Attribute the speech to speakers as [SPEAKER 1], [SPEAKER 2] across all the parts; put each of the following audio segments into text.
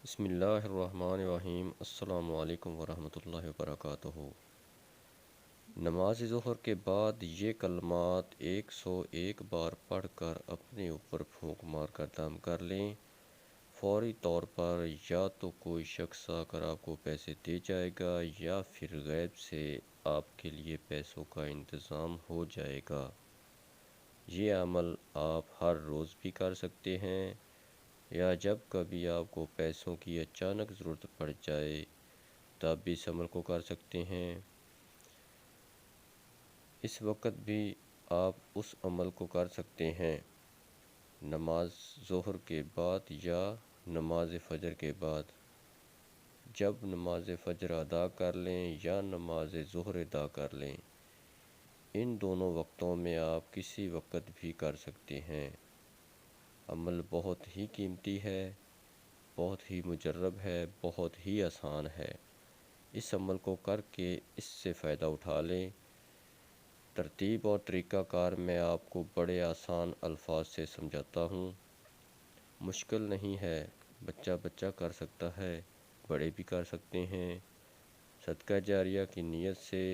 [SPEAKER 1] بسم اللہ الرحمن الرحیم۔ السلام علیکم ورحمۃ اللہ وبرکاتہ۔ نماز ظہر کے بعد یہ کلمات 101 بار پڑھ کر اپنے اوپر پھونک مار کر دم کر لیں۔ فوری طور پر یا تو کوئی شخص آ کر آپ کو پیسے دے جائے گا یا پھر غیب سے آپ کے لیے پیسوں کا انتظام ہو جائے گا۔ یہ عمل آپ ہر روز بھی کر سکتے ہیں یا جب کبھی آپ کو پیسوں کی اچانک ضرورت پڑ جائے تب بھی اس عمل کو کر سکتے ہیں۔ اس وقت بھی آپ اس عمل کو کر سکتے ہیں نماز ظہر کے بعد یا نماز فجر کے بعد۔ جب نماز فجر ادا کر لیں یا نماز ظہر ادا کر لیں، ان دونوں وقتوں میں آپ کسی وقت بھی کر سکتے ہیں۔ عمل بہت ہی قیمتی ہے، بہت ہی مجرب ہے، بہت ہی آسان ہے۔ اس عمل کو کر کے اس سے فائدہ اٹھا لیں۔ ترتیب اور طریقہ کار میں آپ کو بڑے آسان الفاظ سے سمجھاتا ہوں۔ مشکل نہیں ہے، بچہ کر سکتا ہے، بڑے بھی کر سکتے ہیں۔ صدقہ جاریہ کی نیت سے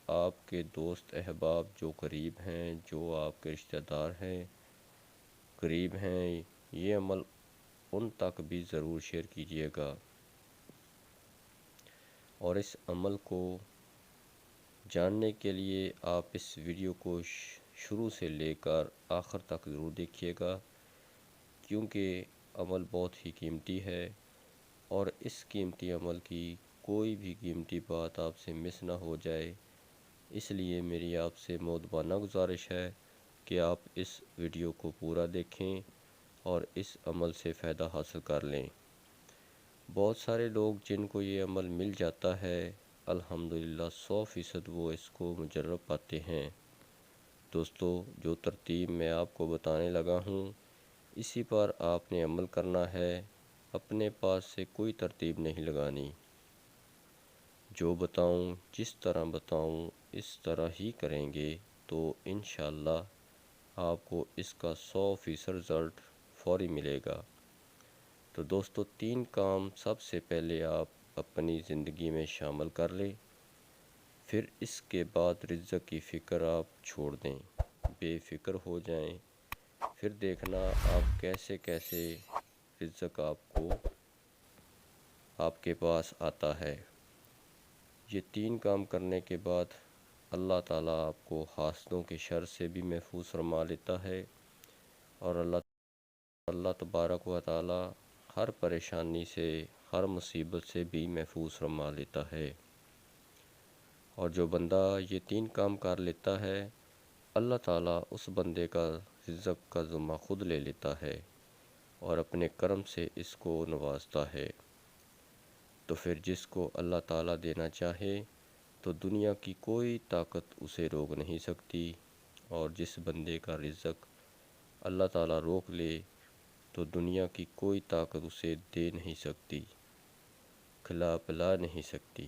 [SPEAKER 1] آپ کے دوست احباب جو قریب ہیں، جو آپ کے رشتہ دار ہیں، قریب ہیں، یہ عمل ان تک بھی ضرور شیئر کیجیے گا، اور اس عمل کو جاننے کے لیے آپ اس ویڈیو کو شروع سے لے کر آخر تک ضرور دیکھیے گا، کیونکہ عمل بہت ہی قیمتی ہے اور اس قیمتی عمل کی کوئی بھی قیمتی بات آپ سے مس نہ ہو جائے۔ اس لیے میری آپ سے مؤدبانہ گزارش ہے کہ آپ اس ویڈیو کو پورا دیکھیں اور اس عمل سے فائدہ حاصل کر لیں۔ بہت سارے لوگ جن کو یہ عمل مل جاتا ہے، الحمدللہ 100% وہ اس کو مجرب پاتے ہیں۔ دوستو، جو ترتیب میں آپ کو بتانے لگا ہوں، اسی پر آپ نے عمل کرنا ہے، اپنے پاس سے کوئی ترتیب نہیں لگانی۔ جو بتاؤں، جس طرح بتاؤں، اس طرح ہی کریں گے تو انشاءاللہ آپ کو اس کا 100% رزلٹ فوری ملے گا۔ تو دوستو، 3 کام سب سے پہلے آپ اپنی زندگی میں شامل کر لیں، پھر اس کے بعد رزق کی فکر آپ چھوڑ دیں، بے فکر ہو جائیں، پھر دیکھنا آپ کیسے کیسے رزق آپ کے پاس آتا ہے۔ یہ 3 کام کرنے کے بعد اللہ تعالیٰ آپ کو حاسدوں کے شر سے بھی محفوظ فرما لیتا ہے، اور اللہ تبارک و تعالیٰ ہر پریشانی سے، ہر مصیبت سے بھی محفوظ فرما لیتا ہے۔ اور جو بندہ یہ 3 کام کر لیتا ہے، اللہ تعالیٰ اس بندے کا رزق کا ذمہ خود لے لیتا ہے اور اپنے کرم سے اس کو نوازتا ہے۔ تو پھر جس کو اللہ تعالیٰ دینا چاہے تو دنیا کی کوئی طاقت اسے روک نہیں سکتی، اور جس بندے کا رزق اللہ تعالیٰ روک لے تو دنیا کی کوئی طاقت اسے دے نہیں سکتی، کھلا پلا نہیں سکتی۔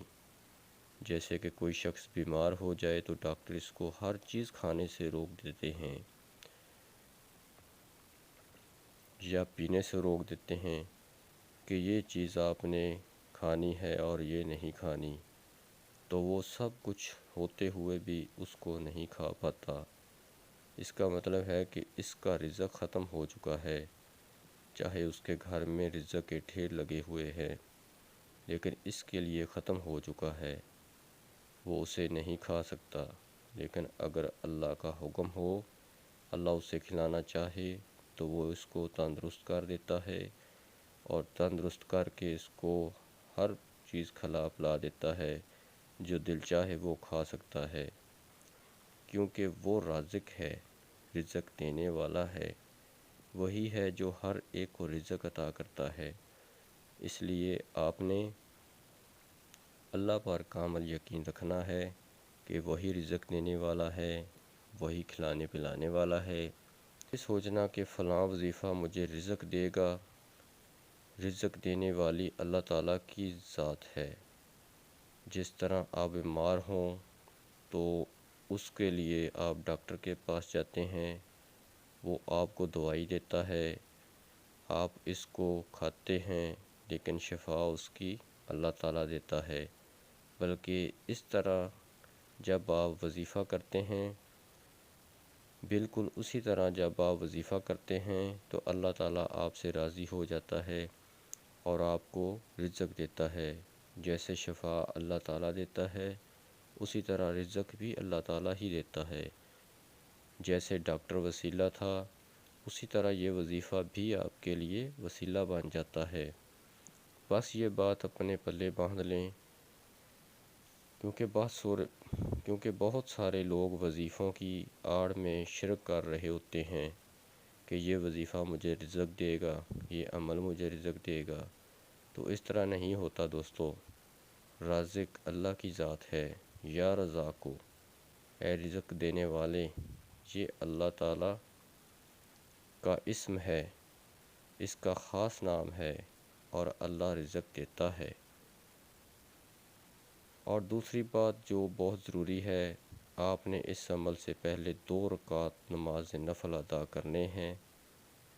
[SPEAKER 1] جیسے کہ کوئی شخص بیمار ہو جائے تو ڈاکٹر اس کو ہر چیز کھانے سے روک دیتے ہیں یا پینے سے روک دیتے ہیں کہ یہ چیز آپ نے کھانی ہے اور یہ نہیں کھانی، تو وہ سب کچھ ہوتے ہوئے بھی اس کو نہیں کھا پاتا۔ اس کا مطلب ہے کہ اس کا رزق ختم ہو چکا ہے، چاہے اس کے گھر میں رزق کے ڈھیر لگے ہوئے ہیں، لیکن اس کے لیے ختم ہو چکا ہے، وہ اسے نہیں کھا سکتا۔ لیکن اگر اللہ کا حکم ہو، اللہ اسے کھلانا چاہے تو وہ اس کو تندرست کر دیتا ہے، اور تندرست کر کے اس کو ہر چیز کھلا پلا دیتا ہے، جو دل چاہے وہ کھا سکتا ہے، کیونکہ وہ رازق ہے، رزق دینے والا ہے، وہی ہے جو ہر ایک کو رزق عطا کرتا ہے۔ اس لیے آپ نے اللہ پر کامل یقین رکھنا ہے کہ وہی رزق دینے والا ہے، وہی کھلانے پلانے والا ہے۔ یہ سوچنا کہ فلاں وظیفہ مجھے رزق دے گا، رزق دینے والی اللہ تعالیٰ کی ذات ہے۔ جس طرح آپ بیمار ہوں تو اس کے لیے آپ ڈاکٹر کے پاس جاتے ہیں، وہ آپ کو دوائی دیتا ہے، آپ اس کو کھاتے ہیں، لیکن شفا اس کی اللہ تعالیٰ دیتا ہے۔ بلکہ اس طرح جب آپ وظیفہ کرتے ہیں، بالکل اسی طرح جب آپ وظیفہ کرتے ہیں تو اللہ تعالیٰ آپ سے راضی ہو جاتا ہے اور آپ کو رزق دیتا ہے۔ جیسے شفا اللہ تعالیٰ دیتا ہے، اسی طرح رزق بھی اللہ تعالیٰ ہی دیتا ہے۔ جیسے ڈاکٹر وسیلہ تھا، اسی طرح یہ وظیفہ بھی آپ کے لیے وسیلہ بن جاتا ہے۔ بس یہ بات اپنے پلے باندھ لیں، کیونکہ بہت سارے لوگ وظیفوں کی آڑ میں شرک کر رہے ہوتے ہیں کہ یہ وظیفہ مجھے رزق دے گا، یہ عمل مجھے رزق دے گا۔ تو اس طرح نہیں ہوتا دوستو۔ رازق اللہ کی ذات ہے۔ یا رزاقو، اے رزق دینے والے، یہ اللہ تعالیٰ کا اسم ہے، اس کا خاص نام ہے، اور اللہ رزق دیتا ہے۔ اور دوسری بات جو بہت ضروری ہے، آپ نے اس عمل سے پہلے 2 رکعت نماز نفل ادا کرنے ہیں،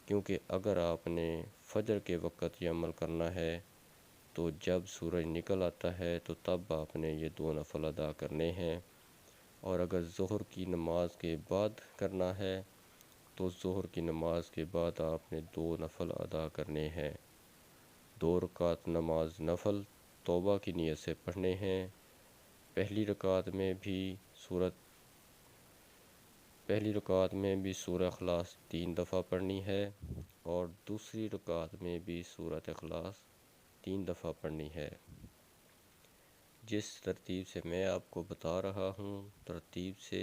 [SPEAKER 1] کیونکہ اگر آپ نے فجر کے وقت یہ عمل کرنا ہے تو جب سورج نکل آتا ہے تو تب آپ نے یہ 2 نفل ادا کرنے ہیں، اور اگر ظہر کی نماز کے بعد کرنا ہے تو ظہر کی نماز کے بعد آپ نے 2 نفل ادا کرنے ہیں۔ 2 رکعت نماز نفل توبہ کی نیت سے پڑھنے ہیں۔ پہلی رکعت میں بھی سورہ اخلاص 3 دفعہ پڑھنی ہے، اور دوسری رکعت میں بھی سورہ اخلاص 3 دفعہ پڑھنی ہے۔ جس ترتیب سے میں آپ کو بتا رہا ہوں، ترتیب سے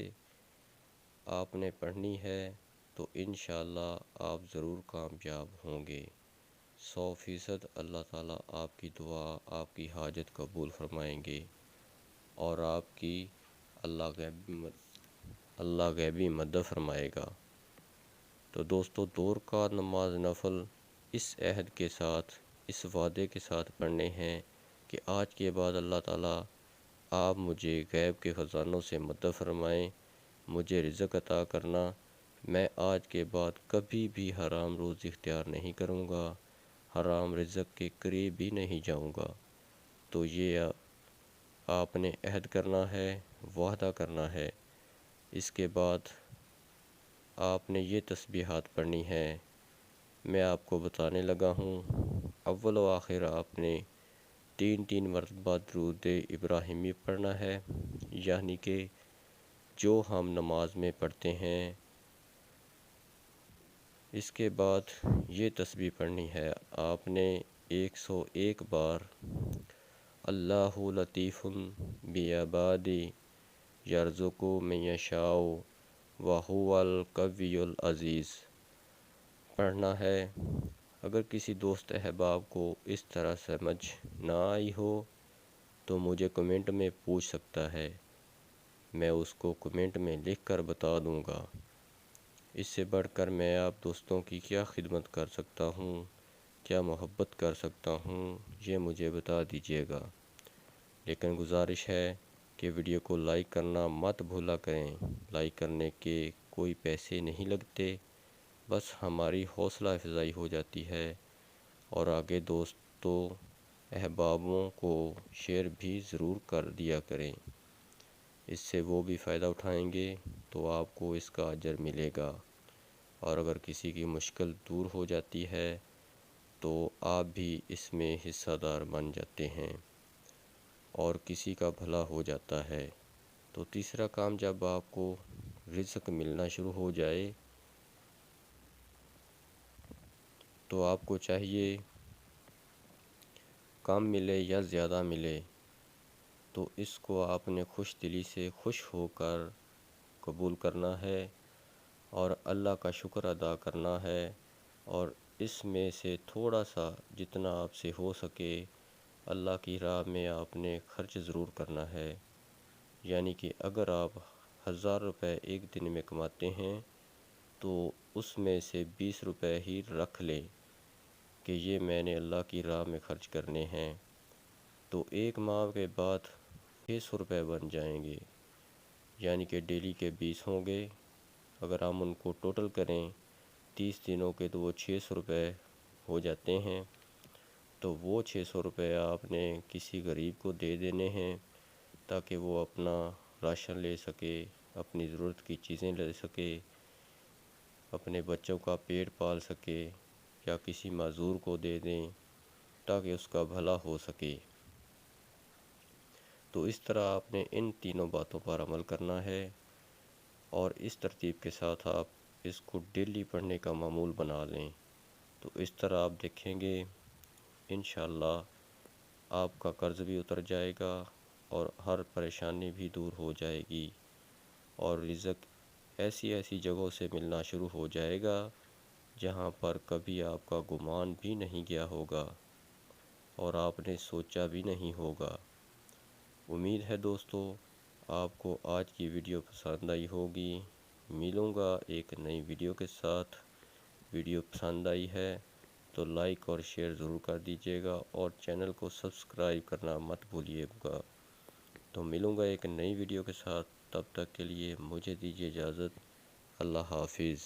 [SPEAKER 1] آپ نے پڑھنی ہے تو انشاءاللہ آپ ضرور کامیاب ہوں گے۔ 100% اللہ تعالیٰ آپ کی دعا، آپ کی حاجت قبول فرمائیں گے، اور آپ کی اللہ غیبی مدد فرمائے گا۔ تو دوستو 2 رکعت نماز نفل اس عہد کے ساتھ، اس وعدے کے ساتھ پڑھنے ہیں کہ آج کے بعد اللہ تعالیٰ آپ مجھے غیب کے خزانوں سے مدد فرمائیں، مجھے رزق عطا کرنا، میں آج کے بعد کبھی بھی حرام روزی اختیار نہیں کروں گا، حرام رزق کے قریب بھی نہیں جاؤں گا۔ تو یہ آپ نے عہد کرنا ہے، وعدہ کرنا ہے۔ اس کے بعد آپ نے یہ تسبیحات پڑھنی ہے، میں آپ کو بتانے لگا ہوں۔ اول و آخر آپ نے 3 مرتبہ درود ابراہیمی پڑھنا ہے، یعنی کہ جو ہم نماز میں پڑھتے ہیں۔ اس کے بعد یہ تسبیح پڑھنی ہے، آپ نے 101 بار اللہ لطیف بعبادی یرزق من یشاء وہو القوی العزیز پڑھنا ہے۔ اگر کسی دوست احباب کو اس طرح سمجھ نہ آئی ہو تو مجھے کمنٹ میں پوچھ سکتا ہے، میں اس کو کمنٹ میں لکھ کر بتا دوں گا۔ اس سے بڑھ کر میں آپ دوستوں کی کیا خدمت کر سکتا ہوں، کیا محبت کر سکتا ہوں، یہ مجھے بتا دیجیے گا۔ لیکن گزارش ہے کہ ویڈیو کو لائک کرنا مت بھولا کریں۔ لائک کرنے کے کوئی پیسے نہیں لگتے، بس ہماری حوصلہ افزائی ہو جاتی ہے، اور آگے دوستوں احبابوں کو شیئر بھی ضرور کر دیا کریں، اس سے وہ بھی فائدہ اٹھائیں گے تو آپ کو اس کا اجر ملے گا، اور اگر کسی کی مشکل دور ہو جاتی ہے تو آپ بھی اس میں حصہ دار بن جاتے ہیں اور کسی کا بھلا ہو جاتا ہے۔ تو تیسرا کام، جب آپ کو رزق ملنا شروع ہو جائے تو آپ کو چاہیے کم ملے یا زیادہ ملے تو اس کو آپ نے خوش دلی سے خوش ہو کر قبول کرنا ہے اور اللہ کا شکر ادا کرنا ہے، اور اس میں سے تھوڑا سا جتنا آپ سے ہو سکے اللہ کی راہ میں آپ نے خرچ ضرور کرنا ہے۔ یعنی کہ اگر آپ 1000 روپے ایک دن میں کماتے ہیں تو اس میں سے 20 روپے ہی رکھ لیں کہ یہ میں نے اللہ کی راہ میں خرچ کرنے ہیں، تو 1 ماہ کے بعد 600 روپے بن جائیں گے، یعنی کہ ڈیلی کے 20 ہوں گے۔ اگر ہم ان کو ٹوٹل کریں 30 دنوں کے تو وہ 600 روپے ہو جاتے ہیں، تو وہ 600 روپے آپ نے کسی غریب کو دے دینے ہیں تاکہ وہ اپنا راشن لے سکے، اپنی ضرورت کی چیزیں لے سکے، اپنے بچوں کا پیٹ پال سکے، یا کسی معذور کو دے دیں تاکہ اس کا بھلا ہو سکے۔ تو اس طرح آپ نے ان تینوں باتوں پر عمل کرنا ہے، اور اس ترتیب کے ساتھ آپ اس کو ڈیلی پڑھنے کا معمول بنا لیں۔ تو اس طرح آپ دیکھیں گے انشاءاللہ آپ کا قرض بھی اتر جائے گا اور ہر پریشانی بھی دور ہو جائے گی، اور رزق ایسی ایسی جگہوں سے ملنا شروع ہو جائے گا جہاں پر کبھی آپ کا گمان بھی نہیں گیا ہوگا اور آپ نے سوچا بھی نہیں ہوگا۔ امید ہے دوستو آپ کو آج کی ویڈیو پسند آئی ہوگی۔ ملوں گا ایک نئی ویڈیو کے ساتھ۔ ویڈیو پسند آئی ہے تو لائک اور شیئر ضرور کر دیجیے گا، اور چینل کو سبسکرائب کرنا مت بھولیے گا۔ تو ملوں گا ایک نئی ویڈیو کے ساتھ، تب تک کے لیے مجھے دیجیے اجازت۔ اللہ حافظ۔